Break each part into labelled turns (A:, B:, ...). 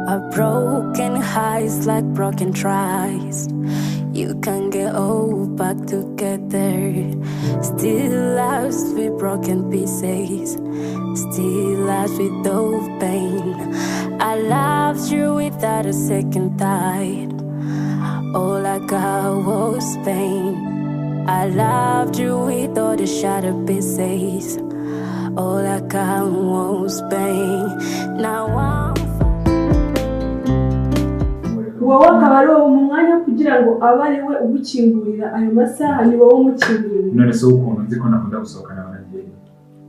A: Our broken hearts like broken tries. You can get all back together. Still lost with broken pieces. Still lost with no pain. I loved you without a second thought. All I got was pain. I loved you with all the shattered pieces. All I got was pain. Now I'm
B: wowe akaba ari uwo mwanya kugira ngo abe ari we ugukingurira ayo masaha ni wowe umukingurira.
C: None se ukuntu nzi ko nakunda gusohokana n'abagiye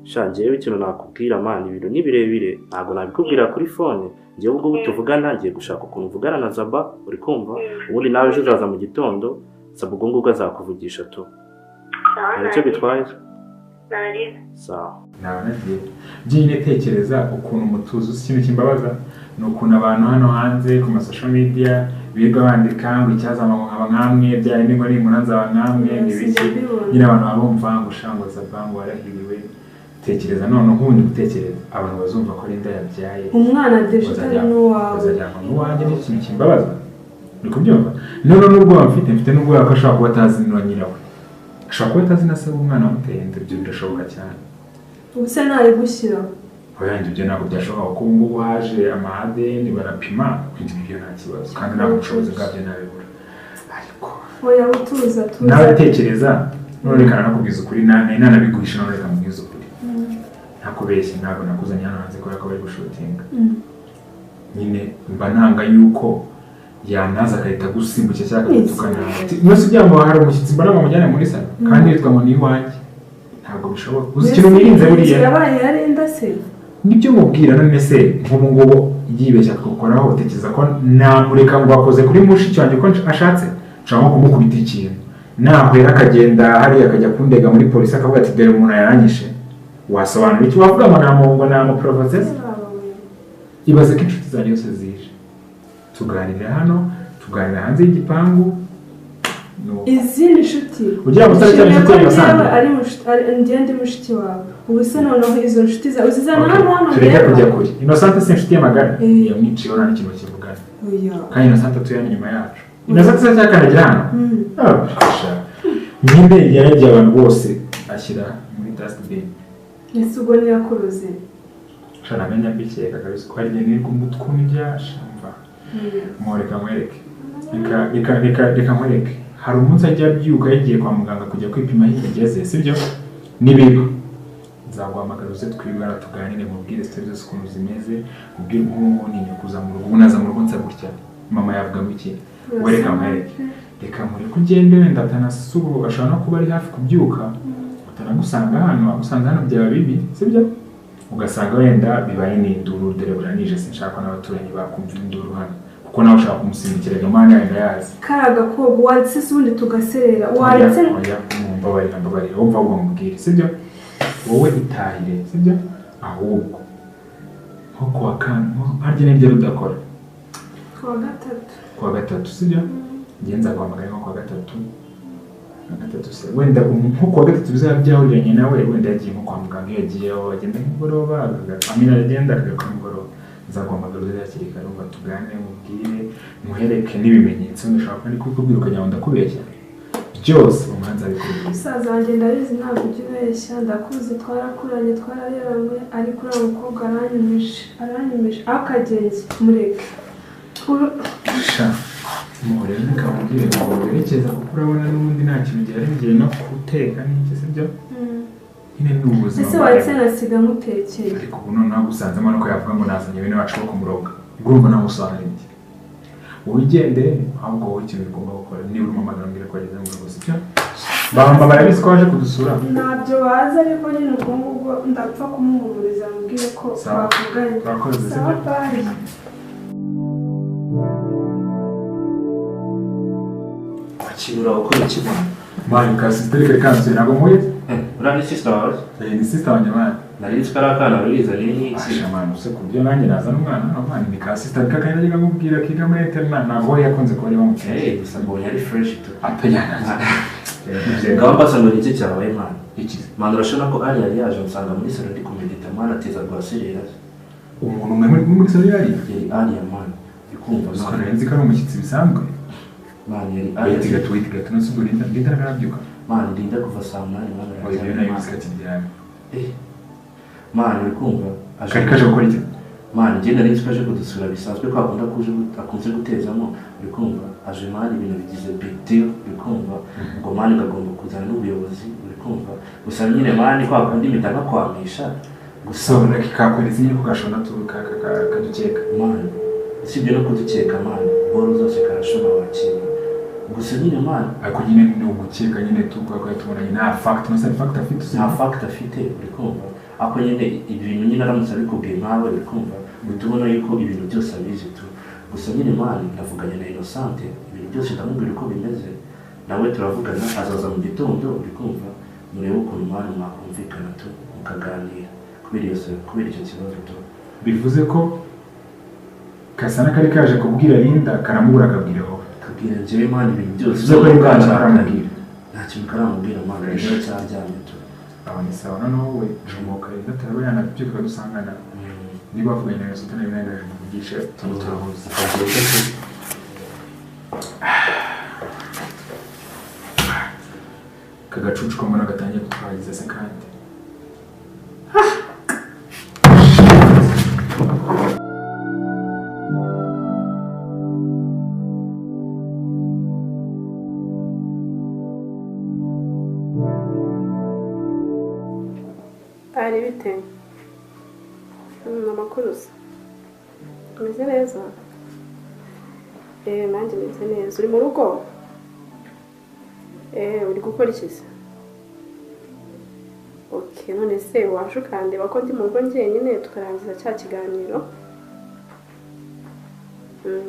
D: shangiye ikintu nakubwira mani ibintu ni birebire ntabwo nabikubwira kuri phone ngiye ubwo tuvugana ngiye gushaka ukuntu uvugana na Zaba uri kumva ubundi nawe ejo uzaza mu gitondo Zaba ubwo ngubwo azakuvugisha tu nicyo bitwaye sawa
C: nagiye byine tekereza ukuntu mutuzo ikintu kimbabaza nukuntu abantu hano hanze ku social media biga bandika ngo icyazama nkaba nkamwe bya ni ngo ni munanza abankamwe nibiki nyine abantu babumva ngo shango Zaba ngo warahiriwe tekereza none nkundi gutekereza abantu bazumva ko Linda yabyaye
B: umwana deshitari n'uwawe
C: bazajyana n'uwanjye n'ikintu kimbabaza uri kubyumva none n'ubwo mfite n'ubwo yakashaka kuba atazi nyirawe ashaka kuba atazi na se umwana wamuteye inda ibyo birashoboka cyane
B: ubuse ntari gushyira
C: oyanjye ibyo ntabwo byashoboka kuko ngubu haje amahadeni barapima ibyo nta kibazo kandi nta bushobozi bwabyo nabibura ariko
B: oya utuza
C: nawe tekereza none kana nakubwiza ukuri nanabiguhisha none reka mubwiza ukuri nakubeshye ntabwo nakuzanye hano hanze kubera ko bari gushutinga nyine mba nanga yuko yanaza akahita gusimbukira cyangwa akatukana mwese ujya ngo hari umushyitsi mbona bamujyane muri salo kandi yitwa ngo ni iwanjye ntabwo bishoboka uzi ikintu mwirinze buriya
B: yabaye yarinda se
C: nibyo mubwira none se nk'ubu ngubu yibeshya kukoraho utekereza ko namureka ngo wakoze kuri mushiki wanjye ko ashatse nshaka kumukubita ikintu nahwera akagenda hariya akajya kundega muri polisi akavuga ati dore umuntu yaranyishe wasobanura iki wavuga ngo nta provocation ibaze ko inshuti zanjye zose zije tuganira hano tuganira hanze y'igipangu
B: izindi nshuti
C: ugira ngo utari cyane inshuti y'abasanzwe
B: ari ngende mushiki wawe ubu se noneho izo nshuti zawe uzizana hano
C: tureke kujya kuri Innocent se inshuti y'amagara yamwiciye ora n'ikintu kivugana kandi Innocent tuyanye nyuma yacu Innocent se cyakanagira hano nyine yagiye abantu bose ashyira muri dustbin
B: ese ubwo niyakoroze
C: shana menya bikeka kabisa ko ari nyine kumutwe n'ibyashamva mureka mwereke reka mwereke hari umunsi ajya byuka yagiye kwa muganga kujya kwipima higeze sibyo nibiba nzaguhamagara uze twibara tuganire mubwire stories zose ukuntu zimeze ubwire nk'ubu ni kuza mu rugo unaza mu rugo nsa gutya mama yavuga iki wereka mwereke reka muri kugende wenda atanasubu ashobora no kuba ari hafi kubyuka utanagusanga hano agusanga hano byaba bibi sibyo ugasanga wenda bibaye n'induru dore buranije sinshaka n'abaturanyi bakumva induru hano kuko nawe ushaka kumusimbukira nyuma yawe yazi
B: karaga ko wanditse sundi tugaserera wanditse
C: mbabarira wumva ngo mubwire sibyo wowe itahire sibyo ahubwo nko kuwa kane harya n'ibyo rudakora kuwa gatatu sibyo ngenza guhamagara nko kuwa gatatu se wenda nko kuwa gatatu bizaba byahuranye nawe wenda yagiye nko kwa muganga iyo yagiyeho agenda nk'umugoroba amina agenda akagaruka mugoroba nzaguhamagara uze hakiri kare umva tugane mubwire muhereke n'ibimenyetso ndashaka kandi kubwira ukajya ngo ndakubeshya byose umanza bikubwira
B: umusaza wanjye ndabizi ntabwo ujya ubeshya ndakuzi twarakuranye twarareranwe ariko uriya mukobwa aranyumisha akagenzi mureke
C: murebe nikamubwire ngo werekeza kuko urabona n'ubundi nta kintu gihari ngiye no guteka n'iki sibyo nyine ni ubuzima
B: ese wahise nasiga mutekeye
C: ariko ubu noneho gusanzemo nuko yavuga ngo nazanye bene wacu bo kumuroga urumva nawe usobanura iki wowe ugendere ahubwo wowe ikintu ugomba gukora niba urimo amagambire ko ageze mu rugo sibyo bamba barabizi ko waje kudusura
B: ntabyo bazi ariko nyine ubwo ngubwo ndapfa kumuhumuriza mubwire ko bavuganye
C: urakoze sibyo
D: akibura gukora ikibona
C: mani ka sister ke kanse ntabwo muye
D: urani sister wawe
C: ni sister wanjye mani
D: nari twarakana ruriza ni
C: mani use kubyo nanjye naza n'umwana mani ni ka sister kakanya njye ngamubwira kiga muri internet ntabwo yakunze ko ari bamuteye
D: gusa ngo yari fresh tu
C: apayana
D: ngamba sanga n'iki cyabaye mani
C: iki
D: mani urashona ko Alliah yaje nsanga muri salo ndi kumedita mwana ateza rwaserera
C: umuntu umwe muri salo yari
D: Alliah mani kumva
C: nzi ko ari umushyitsi bisanzwe
D: mani yari
C: ahita gato no sugura ndinda narabyuka
D: mani ndinda kuva saa 8 mwana
C: oya nayo bisikati byane
D: mani uri kumva
C: kaje gukora iki
D: mani ngenda nzi kaje kudusura bisanzwe ko akunze gutezamo uri kumva aje mani ibintu bigize big deal uri kumva ngo mani gagomba kuzana n'ubuyobozi uri kumva gusa nyine mani kwa kundi mitanga kwamisha
C: gusabona kikakwereza nyine kugashona kadukeka
D: mani sibyo no kudukeka mani boro zose karashona wakira gusa nyine mani
C: ariko nyine ni ugukeka nyine tukwa tubonanye nta fact no se fact afite uri kumva ako nyine ibintu nyine aramutse abikubwiye nawe uri kumva bitubona yuko ibintu byose abizi tu gusa nyine mani navuganye na Innocente ibintu byose ndamubwira uko bimeze nawe turavugana azaza mu gitondo uri kumva murebe ukuntu mani mwakumvikana tu mukaganira kubera icyo kibazo tu bivuze ko Kasana kari kaje kubwira Linda karamubura akabwira wowe
D: kabwira njyewe mani ibintu byose
C: uzo kari bwaje aramubwira
D: nta kintu karamubwira mani rero cyaryamye tu
C: abone sawa noneho we jomoka Linda taraba yanabyuka dusangana niba bavuganye na Sotana ibintu bigisha turahuza kagacucu ko mbona gatangiye kutwagiza se kandi
B: ari bite amakuru se umeze neza nanjye meze neza uri mu rugo uri gukora iki se okay none se waje ukandeba ko ndi mu rugo njyenyine tukarangiza cya kiganiro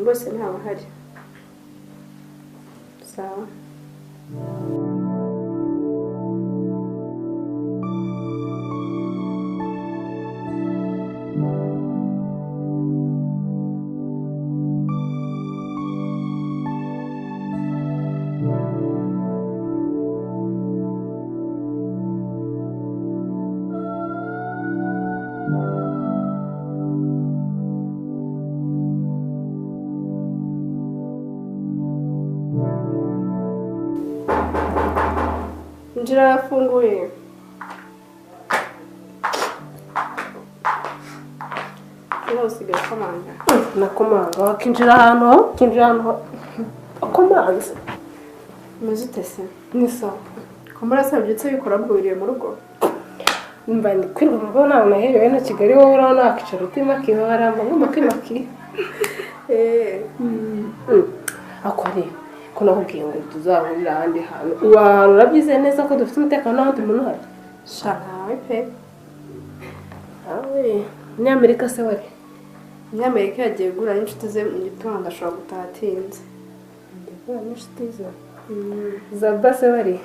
B: bose ntabahari sawa injira yafunguye niba usigaye komanga nakomanga wakinjira ahantu akomanze umeze ute se ni sawa komara se byutse bikora bwuriye mu rugo mba ndi kwiruka mu rugo nawe naherewe na Kigali wowe urabona nakicara utimaki waramba ngomba kwimaki akore ko nakubwiye ngo tuzahurira ahandi hantu ubantu urabyize neza ko dufite umutekano n'ahandi muntu hari shaka pe awe Nyamerika se wari Nyamerika yagiye gura n'inshuti ze mu gitondo ashobora gutaha atinze ndagura n'inshuti ze zaba se wari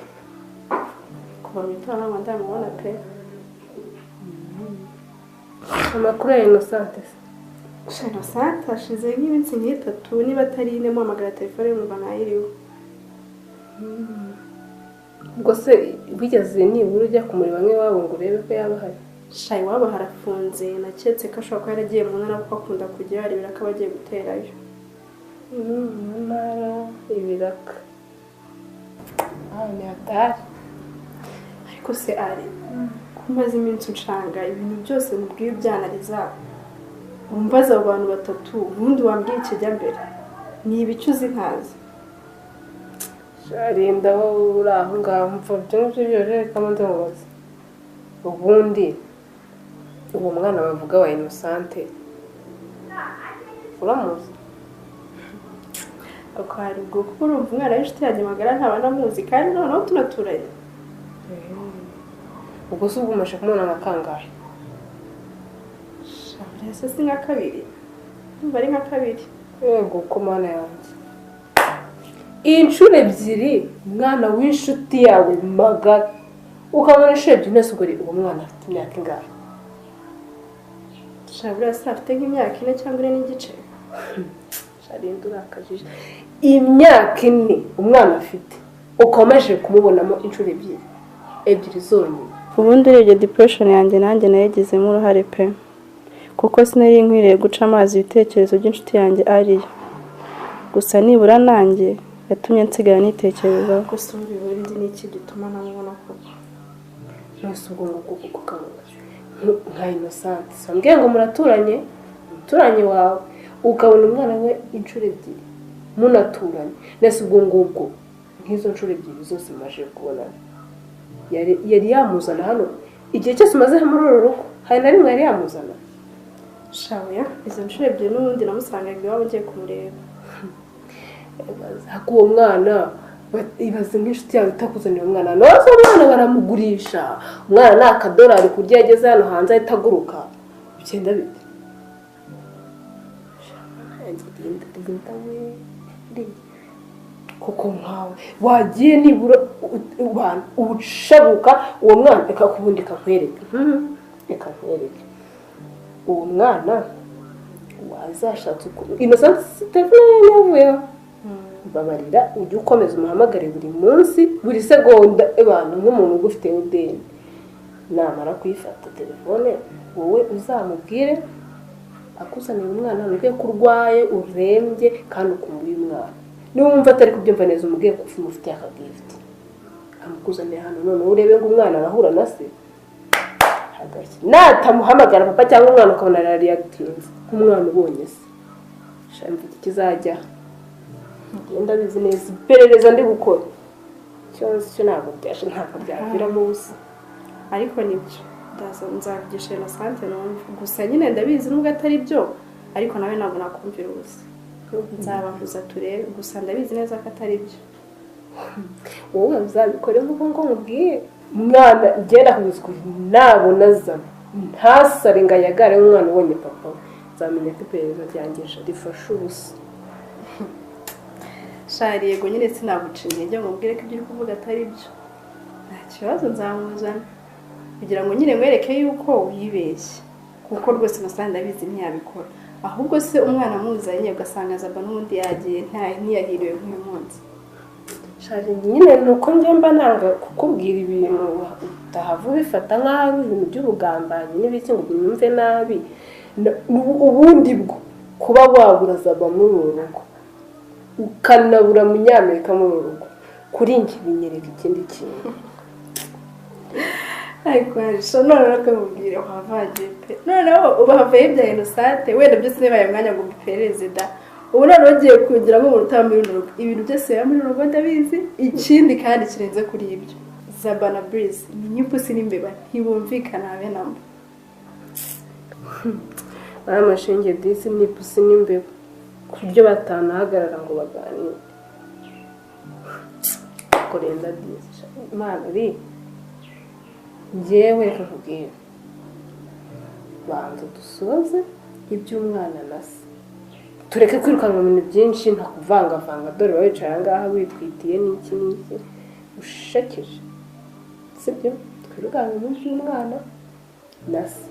B: kuva mu gitondo ntabwo ndamubona pe amakuru ya Innocente se Innocente ashize nk'iminsi nk'itatu niba atari ine muhamagara telefone y'umva ntayiriho ubwo se wigeze nibura ujya kumureba nk'iwabo ngo urebe ko yaba ahari shayi iwabo harafunze naketse ko ashobora kuba yaragiye mu ntara kuko akunda kujya yarebera ko aba agiye guterayo mu ntara ibiraka ni hatari ariko se ari ko umaze iminsi uncanga ibintu byose mubwiye ubyanariza umbaza abo bantu batatu ubundi wambwiye ikijya mbere ni ibice uzi ntazi sharinda wowe uri aho ngaho mva byinshi byose reka mubaze ubundi uwo mwana bavuga wa Innocente uramuzi ako hari ubwo kuko urumva umwana w'inshuti yanjye magara ntabana muzi kandi noneho tunaturanye ubwo se ubwo umashe kumubona nka kangahe ese si nka kabiri numva ari nka kabiri yego ko mana yanjye inshuro ebyiri umwana w'inshuti yawe magara ukabona inshuro ebyiri nese ubwo uwo mwana afite imyaka ingahe shabura se afite nk'imyaka 4 cyangwa 4 n'igice sharinda urakajije imyaka 4 umwana afite ukomeje kumubonamo inshuro ebyiri zonyine ubundi rege depression yanjye nanjye nayigizemo uruhare pe kuko sinari nkwiriye guca amazi ibitekerezo by'inshuti yanjye Alliah gusa nibura nanjye yatumye nsigara nitekerezaho gusa ubundi ni iki gituma namubona koko nose ubwo ngubwo kuko kamubaza nka Innocent sambwiye ngo muraturanye wawe ukabona umwana we inshuro ebyiri munaturanye nese ubwo ngubwo nk'izo nshuro ebyiri zose maje kubona yari yamuzana hano igihe cyose umaze muri uru rugo hari na rimwe yari yamuzana shawe izo nshuro ebyiri n'ubundi namusangaga iwabo ngiye kumureba uwo mwana ibaze nk'inshuti yawe itakuzanira umwana noze umwana baramugurisha umwana ni akadolari kurya yageze hano hanze ahita aguruka bigenda bite kuko nkawe wagiye nibura ubushabuka uwo mwana reka kubundika nkwereke uwo mwana wazashatse Innocent Stephanie yavuyeho babarira ujye ukomeza umuhamagare buri munsi buri segonda abantu nk'umuntu ugufite udeni namara kuyifata telefone wowe uzamubwire akuzanira umwana nuke kurwaye urembye kandi ukumbuye umwana niba wumva atari kubyumva neza umubwiye ko umufitiye akagift amukuzanira hano none urebe ngo umwana arahura na se natamuhamagara papa cyangwa umwana ukabona reactinze nk'umwana ubonye se shamva iki kizajya ngenda bizi neza iperereza ndi gukora cyo ntabwo byavira mu busa ariko nibyo nzavugisha Innocent gusa nyine ndabizi nubwo atari byo ariko nawe ntabwo nakumvira ubusa nzabahuza turebe gusa ndabizi neza ko atari byo wowe uzabikore nk'uko nkubwiye mwana genda kubizwa nabona zama ntasare ngo ayagare umwana ubonye papa nzamenya ko iperereza ryangisha rifasha ubusa shari yego nyine sinaguca intege ngo mbwire ko ibyo uri kuvuga atari byo nta kibazo nzamuzana kugira ngo nyine mwereke yuko wibeshye kuko rwose Innocent ndabizi ntiyabikora ahubwo se umwana muzanye ugasanga azaba n'undi yagiye ntiyahiriwe nk'uyu munsi shari nyine nuko njye mba nanga kukubwira ibintu utahavu bifata nk'aho ari ibintu by'ubugambanyi n'ibiki ngo unyumve nabi ubundi bwo kuba wabura zaba muri uru rugo ukanabura munyamerika muri uru rugo kuri njye binyereka ikindi kintu ariko so none nakamubwire wavagiye pe noneho ubahavuye ibya Innocent wenda byose nibaye mwanya ngo perezida ubu none bagiye kugira ngo umuntu utamira urugo ibintu byose ya muri urugo ndabizi ikindi kandi kirenze kuri ibyo Zabana Breeze ni nyimpusi n'imbeba ntibumvikana habe namba amashinge disi ni pusi n'imbeba kubyo batanahagarara ngo baganire korenza disi mari njyewe kakubwira banza dusoze iby'umwana nase tureke kwirukanka mu bintu byinshi nta kuvangavanga dore wicara ngaha witwitiye n'iki ushakeje sibyo twirukanka mu by'umwana nase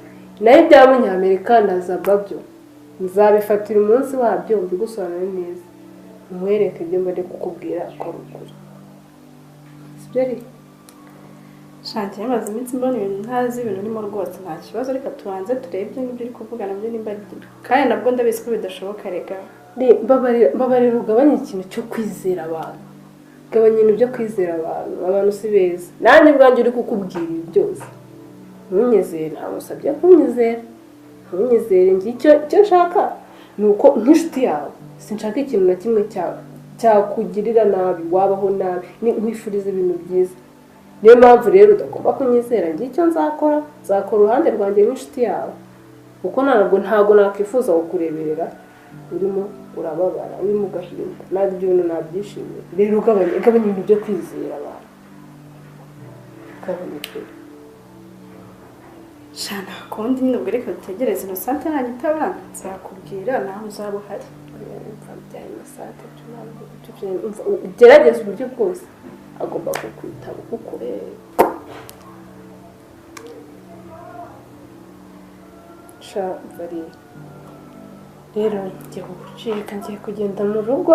B: nayo ibyamunyamerika nazaba byo nzabifatira umunsi wabyo mbigusobanure neza umwereke ibyo mbone kukubwira ko rukuri sibyo ari shanti yamaze iminsi mbona ibintu ntazi ibintu urimo rwose nta kibazo reka tubanze turebe ibyo ngibyo uri kuvuga nabyo nimba ari byo kandi nabwo ndabizi ko bidashoboka reka babarira ugabanya ikintu cyo kwizera abantu gabanya ibintu byo kwizera abantu si beza nanjye ubwanjye uri kukubwira ibi byose ntunyizere ntamusabye kunyizera ntunyizere icyo nshaka ni uko nk'inshuti yawe sinshaka ikintu na kimwe cyakugirira nabi wabaho nabi nkwifuriza ibintu byiza niyo mpamvu rero udagomba kunyizera icyo nzakora uruhande rwanjye nk'inshuti yawe kuko ntabwo nakwifuza kukureberera urimo urababara urimo ugahinda ntabwo ibyo bintu nabyishimiye rero ugabanya ibintu byo kwizera abantu ugabanya ibyo shana kundi nyine ubwo reka dutegereze Innocent yanyita abana nzakubwira nawe uzaba uhari gerageza uburyo bwose agomba kukwitaba kuko bari rero ngiye kugucika ngiye kugenda mu rugo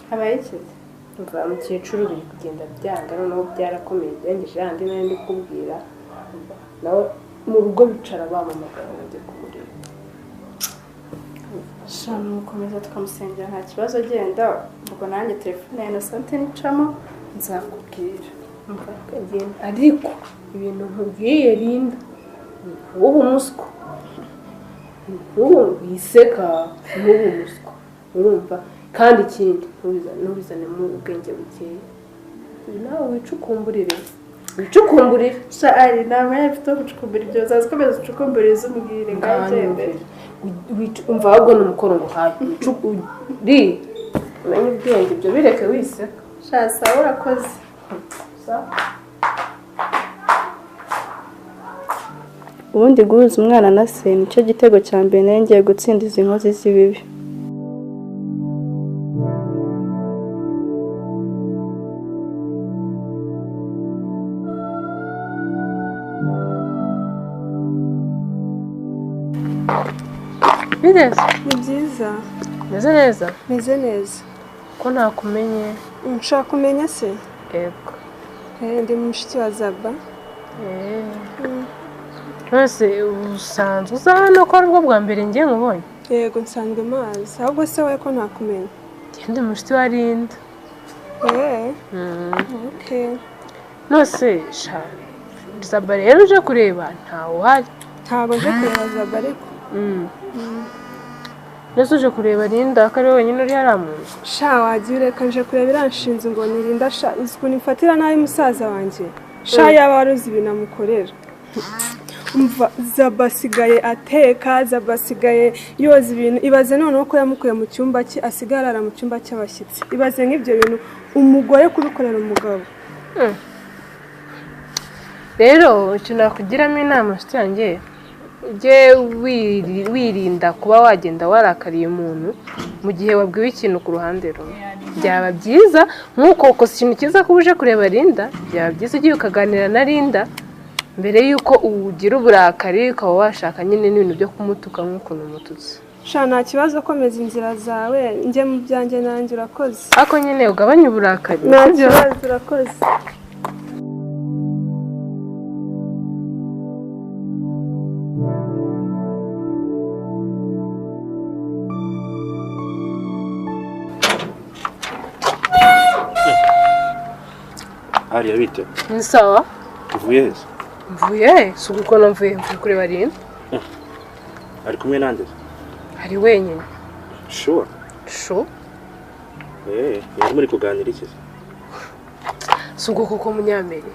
B: habaye ikizi mva mukecuru biri kugenda byanga noneho byarakomeye byangeje handi nayo ndi kubwira nawe mu rugo bicara bamamagara ngo njye kumureba shana mukomeza tukamusengera nta kibazo agenda ubwo nanjye telefone ya Innocente nicamo nzakubwira mvakagenda ariko ibintu nkubwiye Linda ubu muswa ubu wiseka ubu muswa urumva kandi ikindi ntubizane mu ubwenge bukeya nawe wicukumburire ari nama yafite gucukumbura ibyo zazikomeza ucukumburiza umubwire ngagende umva ahubwo n'umukoro ngo hafi uri umenye ubwenge ibyo bireke wiseka shasa urakoze ubundi guhuza umwana na se nicyo gitego cya mbere nari ngiye gutsinda izi nkozi z'ibibi
E: Bideze
B: ni byiza
E: meze neza ko nakumenye
B: nshaka kumenya se
E: yego
B: ndi mushiki wa Zaba
E: rwose usanzwe uza hano ko ari bwo bwa mbere ngiye nkubonye
B: yego nsanzwe mazi ahubwo se wowe ko ntakumenya
E: ndi mushiki wa Linda
B: okay
E: nose Zaba rero uje kureba ntawe uhari
B: ntabwo nje kureba Zaba ariko
E: nese uje kureba Linda ko ari wenyine uri hariya mu nzu
B: sha wagiye ureka nje kureba iranshinze ngo ni Linda sha uzi ukuntu ifatira nabi musaza wanjye sha yaba waruzi ibintu amukorera umva Zaba asigaye ateka Zaba asigaye yoza ibintu ibaze noneho ko yamukuye mu cyumba cye asigaye arara mu cyumba cy'abashyitsi ibaze nk'ibyo bintu umugore kubikorera umugabo
E: rero icyo nakugiramo inama nshuti yanjye ujye wirinda kuba wagenda warakariye umuntu mu gihe wabwiwe ikintu ku ruhande rumwe byaba byiza nk'uko ukoze ikintu cyiza kuba uje kureba Linda byaba byiza ugiye ukaganira na Linda mbere y'uko ugira uburakari ukaba washaka nyine n'ibintu byo kumutuka nk'ukuntu umututse
B: sha nta kibazo komeza inzira zawe njye mu byanjye nanjye urakoze
E: ariko nyine ugabanye uburakari
B: nta kibazo urakoze
D: Alliah bite?
E: Ni sawa?
D: Uvuye he?
E: Mvuye? Si uko namvuye kureba Linda.
D: Ari kumwe nande?
E: Ari wenyine.
D: Sure.
E: Sure?
D: Yari muri kuganira iki?
E: Si uko kuko munyamere.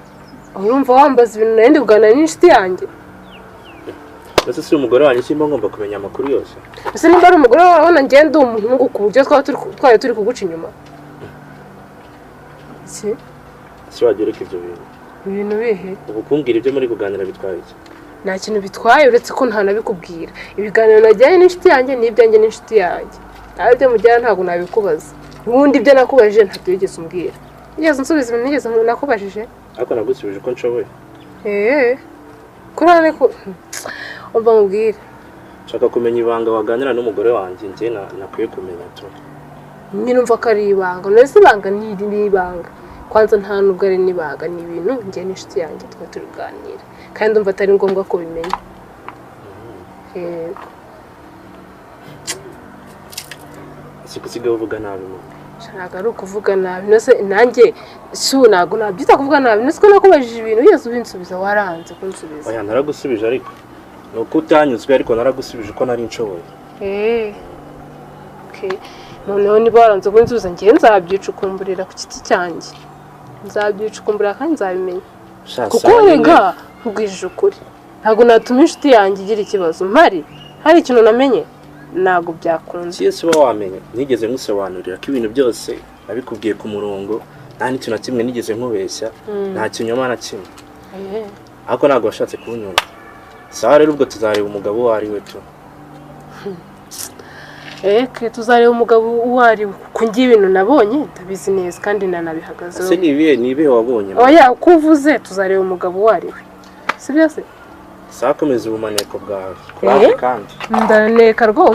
E: Urumva wambaza ibintu nandi kuganira n'inshuti yanjye.
D: Ese si umugore wanjye simba ngomba kumenya amakuru yose.
E: Ese nimba ari umugore wawe na ngende umuhungu ku buryo twari turi kuguca inyuma. Si
D: wagereka ibyo bintu.
E: Ibintu bihe?
D: Ubu kumbwira ibyo muri kuganira bitwaye iki?
E: Nta kintu bitwaye uretse ko nta nabikubwira. Ibiganiro najyanye n'inshuti yanjye n'ibyanjye n'inshuti yanjye. Nawe byo mujyana ntabwo nabikubaza. Ubundi ibyo nakubajije ntabwo wigeze umbwira. Nigeze nsubiza ibintu nigeze nakubajije?
D: Ariko nagusubije ko nshoboye.
E: Kurane ko umva mubwira.
D: Nshaka kumenya ibanga waganira n'umugore wanjye njye nakwiye kumenya tu.
E: Nyine umva ko ari ibanga. Nese ibanga ni ibanga. Kwanza nta nubwo ari n'ibanga ni ibintu njye n'inshuti yanjye twa turuganira. Kandi umva atari ngombwa ko bimenya.
D: Sikusigaye uvuga nabi mu.
E: Ntabwo ari ukuvuga nabi. Nose nanjye ntabwo nabyita kuvuga nabi. Nose ko nakubajije ibintu yose ubinsubiza waranze kunsubiza.
D: Oya naragusubije ariko. Nuko utanyuzwe ariko naragusubije ko nari nshoboye.
E: Okay. Noneho niba waranze kunsubiza njye nzabyicukumburira ku giti cyanjye. Nzabyicukumbura kandi nzabimenya. Kuko rega nkubwije ukuri. Ntabwo natuma inshuti yanjye igira ikibazo. Mpari hari ikintu namenye ntabwo byakunze.
D: Yesu wa wamenye nigeze ngusobanurira ko ibintu byose nabikubwiye ku murongo nta n'ikintu na kimwe nigeze nkubeshya nta kinyoma na kimwe. Ariko ntabwo washatse kunyumva. Sawa rero ubwo tuzareba umugabo uwo ari we tu.
E: Tuzareba umugabo uwo ari we kuko ngiye ibintu nabonye ndabizi neza kandi nanabihagazeho.
D: Ese nibihe wabonye?
E: Oya uko uvuze tuzareba umugabo uwo ari we. Si byose?
D: Sakomeza ubumaneko bwawe. Kandi
E: ndaneka rwose.